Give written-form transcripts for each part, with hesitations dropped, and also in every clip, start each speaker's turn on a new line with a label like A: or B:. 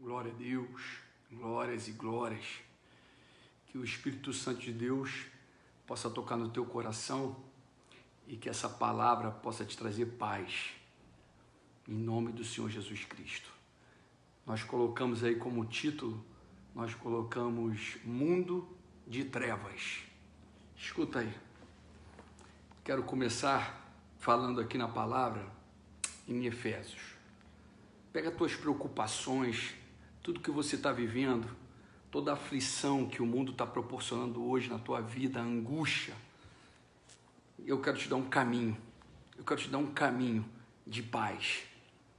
A: Glória a Deus, glórias e glórias. Que o Espírito Santo de Deus possa tocar no teu coração e que essa palavra possa te trazer paz, em nome do Senhor Jesus Cristo. Nós colocamos aí como título, nós colocamos Mundo de Trevas. Escuta aí, quero começar falando aqui na palavra em Efésios. Pega as tuas preocupações, tudo que você está vivendo, toda a aflição que o mundo está proporcionando hoje na tua vida, a angústia. Eu quero te dar um caminho, eu quero te dar um caminho de paz,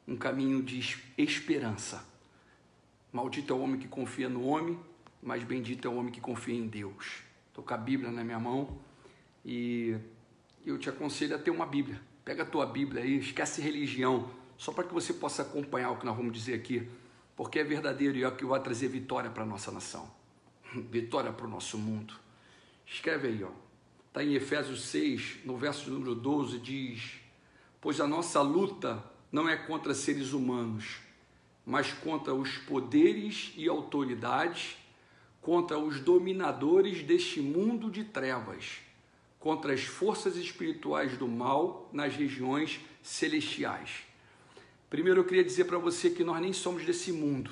A: um caminho de esperança. Maldito é o homem que confia no homem, mas bendito é o homem que confia em Deus. Estou com a Bíblia na minha mão e eu te aconselho a ter uma Bíblia. Pega a tua Bíblia aí, esquece religião, só para que você possa acompanhar o que nós vamos dizer aqui, porque é verdadeiro e é o que vai trazer vitória para a nossa nação, vitória para o nosso mundo. Escreve aí, ó. Está em Efésios 6, no verso número 12, diz: pois a nossa luta não é contra seres humanos, mas contra os poderes e autoridades, contra os dominadores deste mundo de trevas, contra as forças espirituais do mal nas regiões celestiais. Primeiro eu queria dizer para você que nós nem somos desse mundo,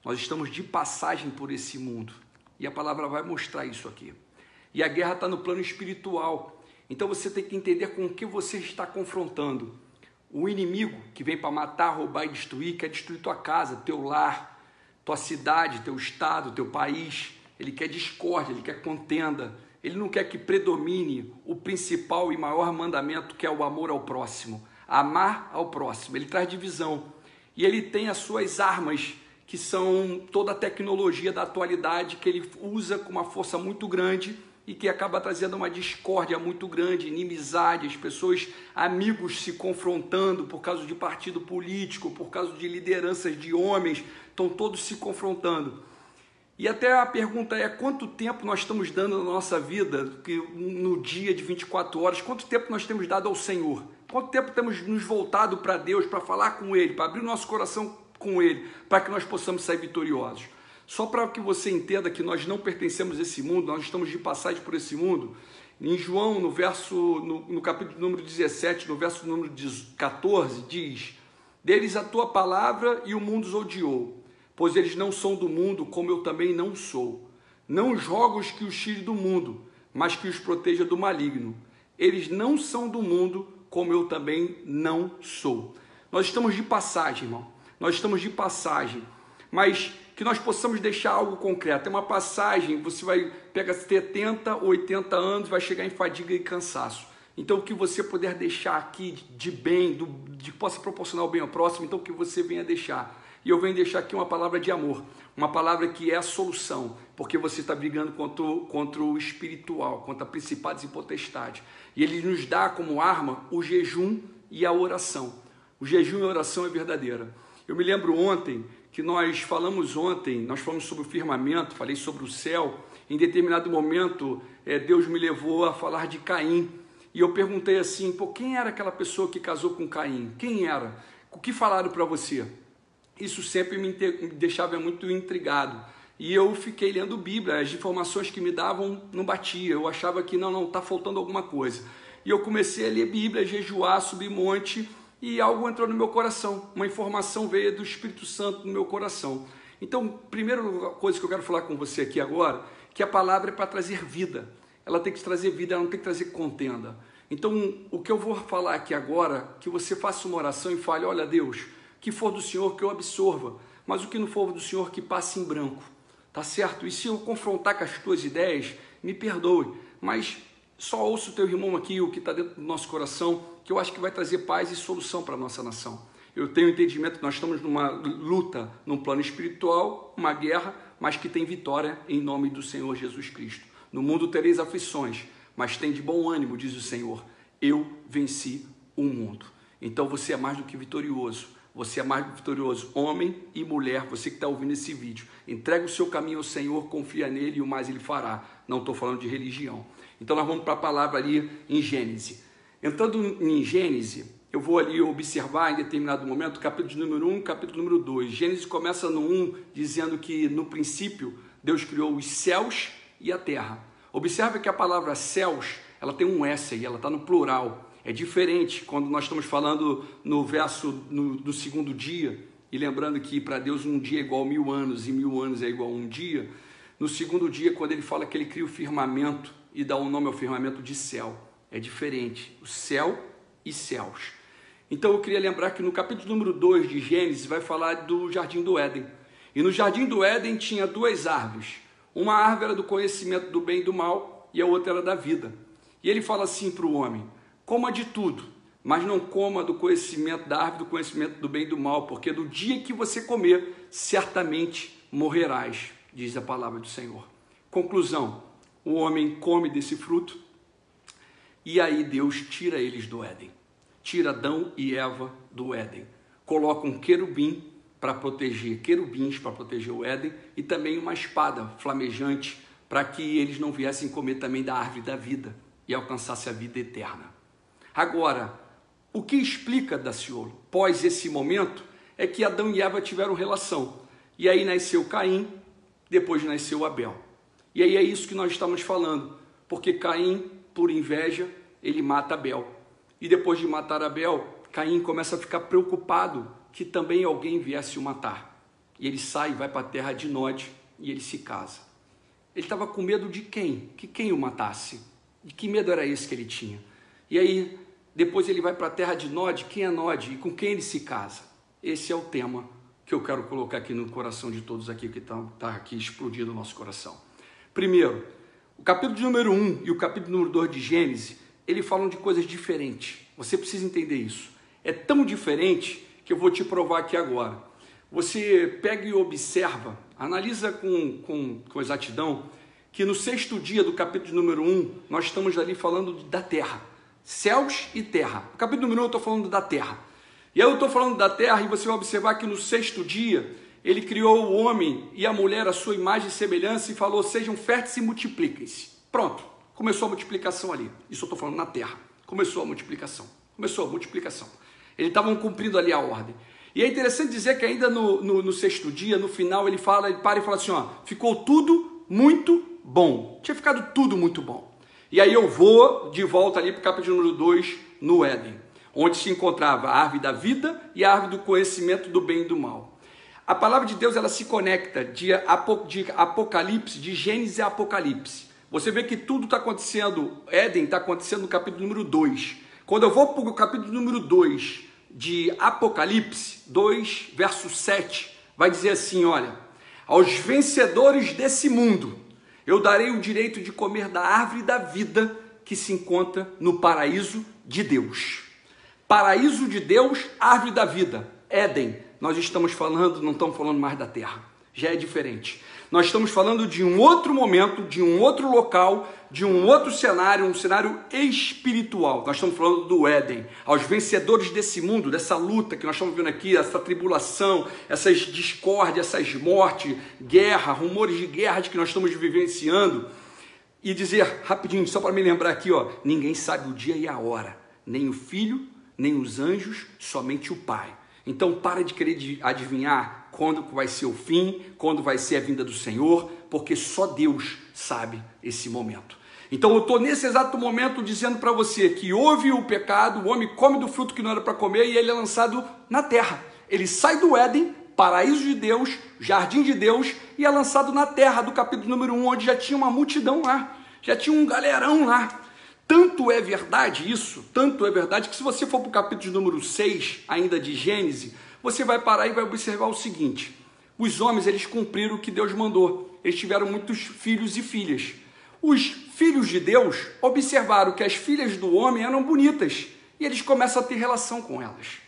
A: nós estamos de passagem por esse mundo, e a palavra vai mostrar isso aqui. E a guerra está no plano espiritual, então você tem que entender com o que você está confrontando. O inimigo que vem para matar, roubar e destruir, quer destruir tua casa, teu lar, tua cidade, teu estado, teu país. Ele quer discórdia, ele quer contenda, ele não quer que predomine o principal e maior mandamento, que é o amor ao próximo. Amar ao próximo, ele traz divisão e ele tem as suas armas, que são toda a tecnologia da atualidade, que ele usa com uma força muito grande e que acaba trazendo uma discórdia muito grande, inimizade, as pessoas, amigos se confrontando por causa de partido político, por causa de lideranças de homens, estão todos se confrontando. E até a pergunta é: quanto tempo nós estamos dando na nossa vida, que no dia de 24 horas, quanto tempo nós temos dado ao Senhor? Quanto tempo temos nos voltado para Deus, para falar com Ele, para abrir o nosso coração com Ele, para que nós possamos sair vitoriosos? Só para que você entenda que nós não pertencemos a esse mundo, nós estamos de passagem por esse mundo. Em João, no capítulo número 17, no verso número 14, diz: deles a tua palavra e o mundo os odiou, pois eles não são do mundo, como eu também não sou. Não os rogo que os tire do mundo, mas que os proteja do maligno. Eles não são do mundo, como eu também não sou. Nós estamos de passagem, irmão. Nós estamos de passagem. Mas que nós possamos deixar algo concreto. É uma passagem, você vai pegar 70, 80 anos, vai chegar em fadiga e cansaço. Então, o que você puder deixar aqui de bem, de possa proporcionar o bem ao próximo, então que você venha deixar. E eu venho deixar aqui uma palavra de amor, uma palavra que é a solução, porque você está brigando contra o espiritual, contra principados e potestades. E ele nos dá como arma o jejum e a oração. O jejum e a oração é verdadeira. Eu me lembro ontem, que nós falamos sobre o firmamento, falei sobre o céu. Em determinado momento, Deus me levou a falar de Caim. E eu perguntei assim: quem era aquela pessoa que casou com Caim? Quem era? O que falaram para você? Isso sempre me deixava muito intrigado. E eu fiquei lendo Bíblia, as informações que me davam não batia. Eu achava que não, está faltando alguma coisa. E eu comecei a ler Bíblia, jejuar, subir monte, e algo entrou no meu coração. Uma informação veio do Espírito Santo no meu coração. Então, primeira coisa que eu quero falar com você aqui agora, que a palavra é para trazer vida. Ela tem que trazer vida, ela não tem que trazer contenda. Então, o que eu vou falar aqui agora, que você faça uma oração e fale: olha, Deus, que for do Senhor que eu absorva, mas o que não for do Senhor que passe em branco, tá certo? E se eu confrontar com as tuas ideias, me perdoe, mas só ouça o teu irmão aqui, o que está dentro do nosso coração, que eu acho que vai trazer paz e solução para a nossa nação. Eu tenho entendimento que nós estamos numa luta, num plano espiritual, uma guerra, mas que tem vitória em nome do Senhor Jesus Cristo. No mundo tereis aflições, mas tem de bom ânimo, diz o Senhor: eu venci o mundo. Então você é mais do que vitorioso. Você é mais vitorioso, homem e mulher, você que está ouvindo esse vídeo. Entrega o seu caminho ao Senhor, confia nele e o mais ele fará. Não estou falando de religião. Então nós vamos para a palavra ali em Gênesis. Entrando em Gênesis, eu eu vou ali observar em determinado momento o capítulo de número 1 e o capítulo número 2. Gênesis começa no 1, dizendo que no princípio Deus criou os céus e a terra. Observe que a palavra céus, ela tem um S aí, ela está no plural. É diferente quando nós estamos falando no verso do segundo dia, e lembrando que para Deus um dia é igual a 1000 anos e 1000 anos é igual a um dia. No segundo dia, quando ele fala que ele cria o firmamento e dá o nome ao firmamento de céu, é diferente, o céu e céus. Então eu queria lembrar que no capítulo número 2 de Gênesis vai falar do Jardim do Éden. E no Jardim do Éden tinha duas árvores. Uma árvore era do conhecimento do bem e do mal e a outra era da vida. E ele fala assim para o homem: coma de tudo, mas não coma do conhecimento da árvore, do conhecimento do bem e do mal, porque do dia que você comer, certamente morrerás, diz a palavra do Senhor. Conclusão: o homem come desse fruto e aí Deus tira eles do Éden. Tira Adão e Eva do Éden. Coloca um querubins para proteger o Éden e também uma espada flamejante para que eles não viessem comer também da árvore da vida e alcançassem a vida eterna. Agora, o que explica, Daciolo, pós esse momento, é que Adão e Eva tiveram relação. E aí nasceu Caim, depois nasceu Abel. E aí é isso que nós estamos falando, porque Caim, por inveja, ele mata Abel. E depois de matar Abel, Caim começa a ficar preocupado que também alguém viesse o matar. E ele sai, vai para a terra de Nod e ele se casa. Ele estava com medo de quem? Que quem o matasse? E que medo era esse que ele tinha? E aí, depois ele vai para a terra de Nod. Quem é Nod? E com quem ele se casa? Esse é o tema que eu quero colocar aqui no coração de todos aqui, que está aqui explodindo no nosso coração. Primeiro, o capítulo de número 1 e o capítulo número 2 de Gênesis, eles falam de coisas diferentes. Você precisa entender isso. É tão diferente que eu vou te provar aqui agora. Você pega e observa, analisa com exatidão, que no 6º dia do capítulo número 1, nós estamos ali falando da terra. Céus e terra. No capítulo número 1 eu estou falando da terra. E aí eu estou falando da terra e você vai observar que no 6º dia, ele criou o homem e a mulher à sua imagem e semelhança e falou: sejam férteis e multipliquem-se. Pronto, começou a multiplicação ali. Isso eu estou falando na terra. Começou a multiplicação. Eles estavam cumprindo ali a ordem. E é interessante dizer que ainda no 6º dia, no final, ele para e fala assim: ó, ficou tudo muito bom. Tinha ficado tudo muito bom. E aí eu vou de volta ali para o capítulo número 2, no Éden, onde se encontrava a árvore da vida e a árvore do conhecimento do bem e do mal. A palavra de Deus, ela se conecta de Apocalipse, de Gênesis a Apocalipse. Você vê que tudo está acontecendo, Éden está acontecendo no capítulo número 2. Quando eu vou para o capítulo número 2 de Apocalipse, 2, verso 7, vai dizer assim: olha, aos vencedores desse mundo, eu darei o direito de comer da árvore da vida que se encontra no paraíso de Deus. Paraíso de Deus, árvore da vida, Éden. Nós estamos falando, não estamos falando mais da terra, já é diferente. Nós estamos falando de um outro momento, de um outro local, de um outro cenário, um cenário espiritual. Nós estamos falando do Éden, aos vencedores desse mundo, dessa luta que nós estamos vendo aqui, essa tribulação, essas discórdias, essas mortes, guerra, rumores de guerra que nós estamos vivenciando. E dizer rapidinho, só para me lembrar aqui, ó, ninguém sabe o dia e a hora, nem o Filho, nem os anjos, somente o Pai. Então para de querer adivinhar quando vai ser o fim, quando vai ser a vinda do Senhor, porque só Deus sabe esse momento. Então eu estou nesse exato momento dizendo para você que houve o pecado, o homem come do fruto que não era para comer e ele é lançado na terra. Ele sai do Éden, paraíso de Deus, jardim de Deus, e é lançado na terra, do capítulo número 1, onde já tinha uma multidão lá, já tinha um galerão lá. Tanto é verdade isso, tanto é verdade que se você for para o capítulo número 6, ainda de Gênesis, você vai parar e vai observar o seguinte: os homens, eles cumpriram o que Deus mandou, eles tiveram muitos filhos e filhas. Os filhos de Deus observaram que as filhas do homem eram bonitas e eles começam a ter relação com elas.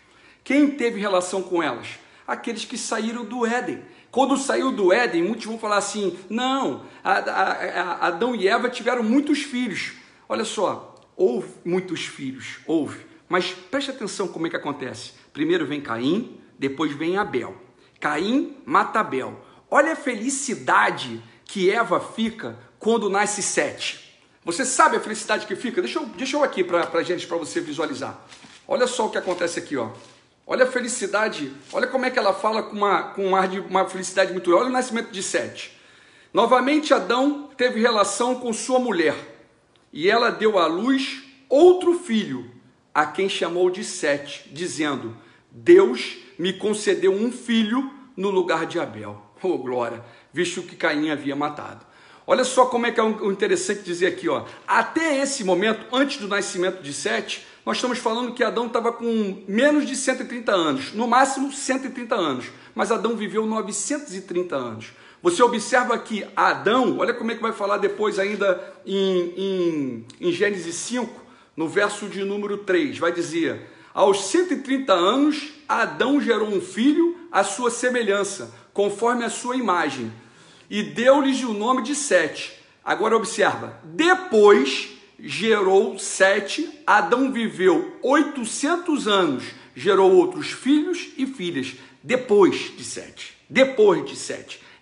A: Quem teve relação com elas? Aqueles que saíram do Éden. Quando saiu do Éden, muitos vão falar assim: não, Adão e Eva tiveram muitos filhos. Olha só, houve muitos filhos, houve, mas preste atenção como é que acontece. Primeiro vem Caim, depois vem Abel. Caim mata Abel. Olha a felicidade que Eva fica quando nasce Sete. Você sabe a felicidade que fica? Deixa eu aqui para gente, para você visualizar. Olha só o que acontece aqui, ó. Olha a felicidade, olha como é que ela fala com um ar de uma felicidade muito grande. Olha o nascimento de Sete. Novamente Adão teve relação com sua mulher, e ela deu à luz outro filho, a quem chamou de Sete, dizendo: Deus me concedeu um filho no lugar de Abel. Oh, glória! Visto que Caim havia matado. Olha só como é que é interessante dizer aqui, ó. Até esse momento, antes do nascimento de Sete, nós estamos falando que Adão estava com menos de 130 anos, no máximo 130 anos, mas Adão viveu 930 anos. Você observa que Adão, olha como é que vai falar depois ainda em Gênesis 5, no verso de número 3, vai dizer: aos 130 anos, Adão gerou um filho à sua semelhança, conforme a sua imagem, e deu-lhes o nome de Sete. Agora observa, depois gerou Sete, Adão viveu 800 anos, gerou outros filhos e filhas, depois de Sete,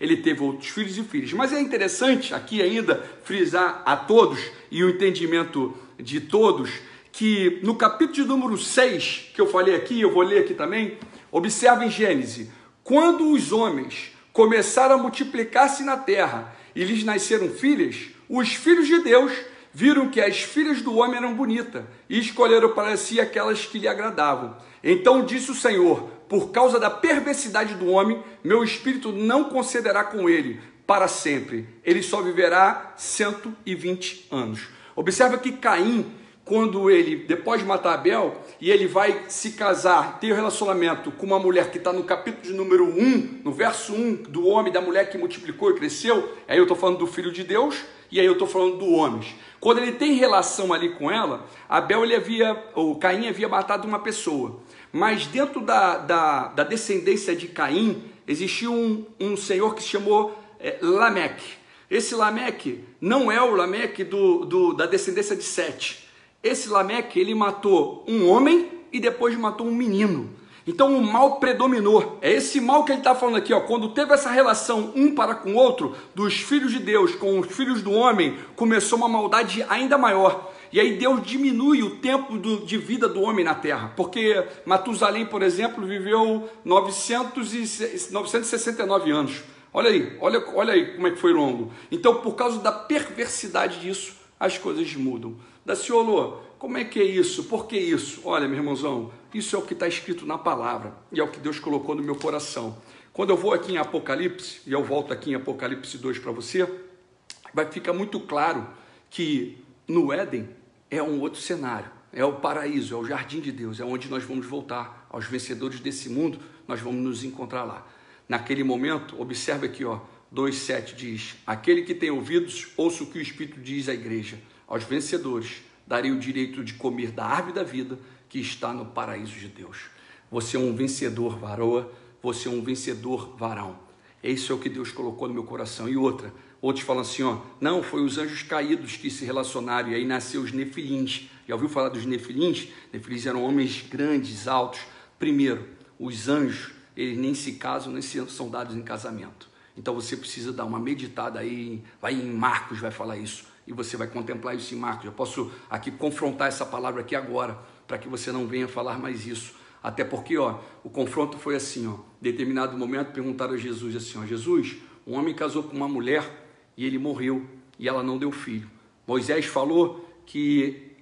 A: ele teve outros filhos e filhas. Mas é interessante aqui ainda frisar a todos, e o entendimento de todos, que no capítulo de número 6, que eu falei aqui, eu vou ler aqui também, observa em Gênesis, quando os homens começaram a multiplicar-se na terra e lhes nasceram filhas, os filhos de Deus viram que as filhas do homem eram bonitas e escolheram para si aquelas que lhe agradavam. Então disse o Senhor: por causa da perversidade do homem, meu espírito não concederá com ele para sempre, ele só viverá 120 anos. Observa que Caim, quando ele, depois de matar Abel, e ele vai se casar, ter relacionamento com uma mulher que está no capítulo de número 1, no verso 1, do homem, da mulher que multiplicou e cresceu, aí eu estou falando do filho de Deus, e aí eu estou falando do homem. Quando ele tem relação ali com ela, Caim havia matado uma pessoa, mas dentro da descendência de Caim, existiu um senhor que se chamou Lameque. Esse Lameque não é o Lameque da descendência de Sete. Esse Lameque, ele matou um homem e depois matou um menino. Então o mal predominou. É esse mal que ele está falando aqui, ó. Quando teve essa relação um para com o outro, dos filhos de Deus com os filhos do homem, começou uma maldade ainda maior. E aí Deus diminui o tempo de vida do homem na terra. Porque Matusalém, por exemplo, viveu 969 anos. Olha aí como é que foi longo. Então, por causa da perversidade disso, as coisas mudam. Daciolo, como é que é isso? Por que isso? Olha, meu irmãozão, isso é o que está escrito na palavra e é o que Deus colocou no meu coração. Quando eu vou aqui em Apocalipse, e eu volto aqui em Apocalipse 2 para você, vai ficar muito claro que no Éden é um outro cenário, é o paraíso, é o jardim de Deus, é onde nós vamos voltar. Aos vencedores desse mundo, nós vamos nos encontrar lá. Naquele momento, observe aqui, ó, 2,7 diz: aquele que tem ouvidos, ouça o que o Espírito diz à igreja. Aos vencedores darei o direito de comer da árvore da vida que está no paraíso de Deus. Você é um vencedor, varoa, você é um vencedor, varão. Isso é o que Deus colocou no meu coração. E outros falam assim, ó, não, foi os anjos caídos que se relacionaram, e aí nasceu os nefilins. Já ouviu falar dos nefilins? Nefilins eram homens grandes, altos. Primeiro, os anjos, eles nem se casam, nem são dados em casamento. Então você precisa dar uma meditada aí, vai em Marcos, vai falar isso. E você vai contemplar isso em Marcos. Eu posso aqui confrontar essa palavra aqui agora, para que você não venha falar mais isso. Até porque, ó, o confronto foi assim, ó, em determinado momento perguntaram a Jesus assim, ó, Jesus, um homem casou com uma mulher e ele morreu e ela não deu filho. Moisés falou que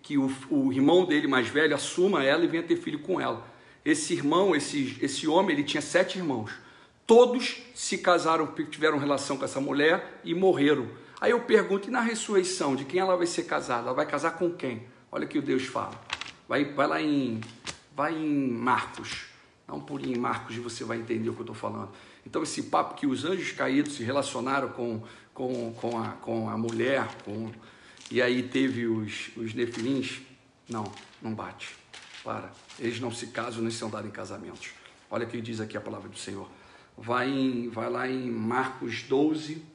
A: o irmão dele mais velho assuma ela e venha ter filho com ela. Esse irmão, esse homem, ele tinha 7 irmãos. Todos se casaram, tiveram relação com essa mulher e morreram. Aí eu pergunto, e na ressurreição, de quem ela vai ser casada? Ela vai casar com quem? Olha o que o Deus fala. Vai lá em Marcos. Dá um pulinho em Marcos e você vai entender o que eu estou falando. Então esse papo que os anjos caídos se relacionaram com a mulher, e aí teve os nefilins, não bate. Para. Eles não se casam nem são dados em casamentos. Olha o que diz aqui a palavra do Senhor. Vai lá em Marcos 12,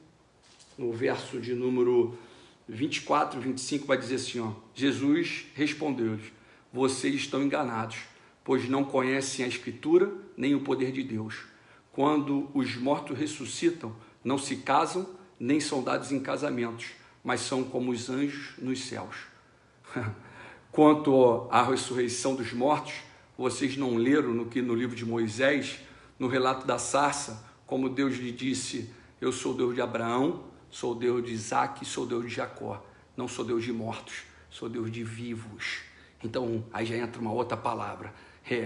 A: no verso de número 24, 25, vai dizer assim, ó, Jesus respondeu-lhes, vocês estão enganados, pois não conhecem a Escritura nem o poder de Deus. Quando os mortos ressuscitam, não se casam, nem são dados em casamentos, mas são como os anjos nos céus. Quanto à ressurreição dos mortos, vocês não leram no livro de Moisés, no relato da sarça, como Deus lhe disse: eu sou Deus de Abraão, sou Deus de Isaac, sou Deus de Jacó. Não sou Deus de mortos, sou Deus de vivos. Então, aí já entra uma outra palavra.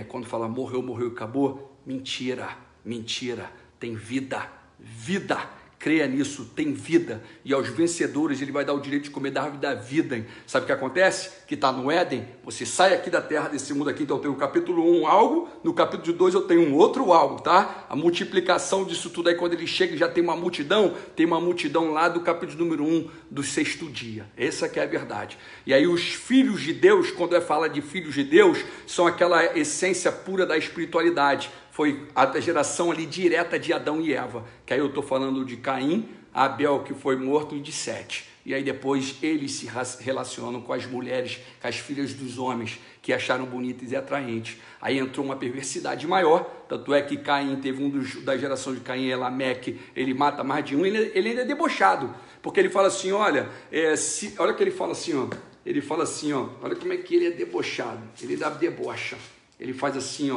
A: Quando fala morreu, morreu e acabou, mentira, mentira. Tem vida, vida. Creia nisso, tem vida. E aos vencedores ele vai dar o direito de comer da árvore da vida. Hein? Sabe o que acontece? Que está no Éden, você sai aqui da terra, desse mundo aqui. Então eu tenho no capítulo 1 algo, no capítulo 2 eu tenho um outro algo, tá? A multiplicação disso tudo aí, quando ele chega já tem uma multidão lá do capítulo número 1 do 6º dia. Essa que é a verdade. E aí os filhos de Deus, quando fala de filhos de Deus, são aquela essência pura da espiritualidade. Foi a geração ali direta de Adão e Eva, que aí eu estou falando de Caim, Abel que foi morto e de Sete. E aí depois eles se relacionam com as mulheres, com as filhas dos homens, que acharam bonitas e atraentes. Aí entrou uma perversidade maior, tanto é que Caim teve da geração de Caim, Lameque, ele mata mais de um, ele ainda é debochado, porque ele fala assim, olha o que ele fala assim, olha como é que ele é debochado, ele dá debocha, ele faz assim,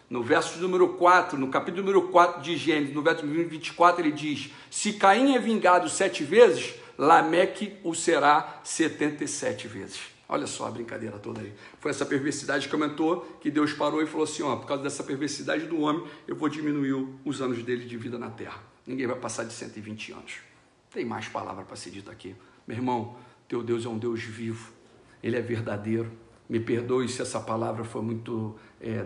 A: no verso número 4, no capítulo número 4 de Gênesis, no verso 24, ele diz: se Caim é vingado 7 vezes, Lameque o será 77 vezes. Olha só a brincadeira toda aí. Foi essa perversidade que aumentou, que Deus parou e falou assim, por causa dessa perversidade do homem, eu vou diminuir os anos dele de vida na terra. Ninguém vai passar de 120 anos. Tem mais palavra para ser dita aqui. Meu irmão, teu Deus é um Deus vivo. Ele é verdadeiro. Me perdoe se essa palavra foi muito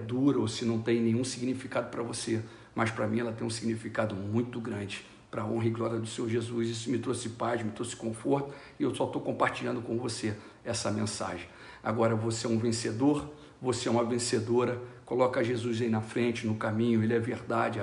A: dura ou se não tem nenhum significado para você, mas para mim ela tem um significado muito grande para a honra e glória do Senhor Jesus. Isso me trouxe paz, me trouxe conforto e eu só estou compartilhando com você essa mensagem. Agora você é um vencedor, você é uma vencedora, coloca Jesus aí na frente, no caminho, ele é verdade,